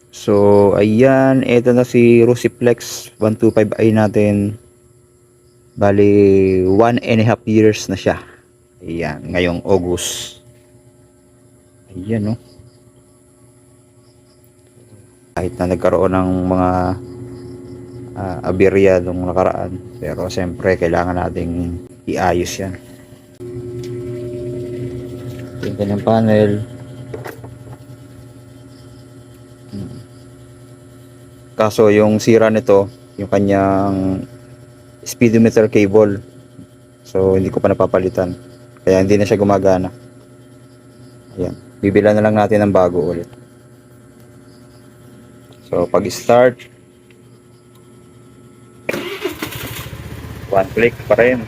So, ayan, ito na si Rusiflex 125i natin. Bali, 1.5 years na siya. Ayan, ngayong August. Ayan, no. Kahit na nagkaroon ng mga aberya nung nakaraan. Pero, siyempre, kailangan nating iayos yan. Yung kanyang panel. Kaso, yung sira nito, yung kanyang speedometer cable. So, hindi ko pa napapalitan. Kaya hindi na siya gumagana. Ayan. Bibilan na lang natin ng bago ulit. So, pag start, one click pa rin.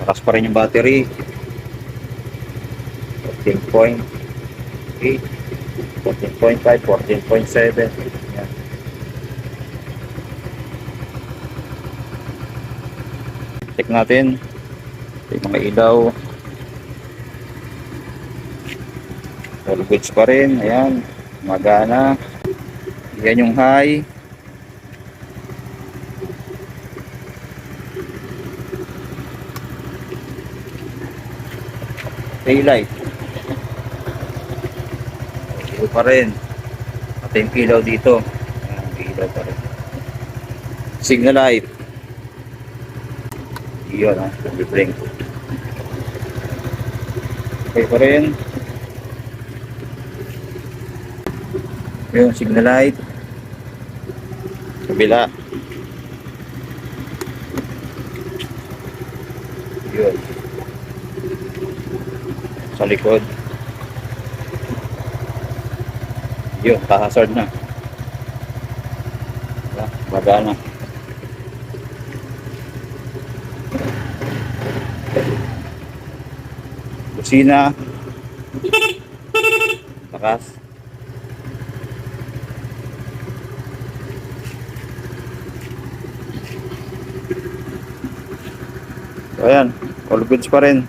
Lakas pa rin yung battery. 14.8, 14.5, 14.7. Ayan. Check natin. Yung mga ilaw. All goods pa rin. Ayan. Magana. Yan yung high. Daylight. Ilaw pa rin. At yung ilaw dito. Ayan, ilaw pa rin. Signal light. Yun ha. Blink. Okay pa rin. Yung signal light. Kabila. Yun. Sa likod. Yun, hazard na. Baga na. Busina. Lakas. So, ayan, all goods pa rin.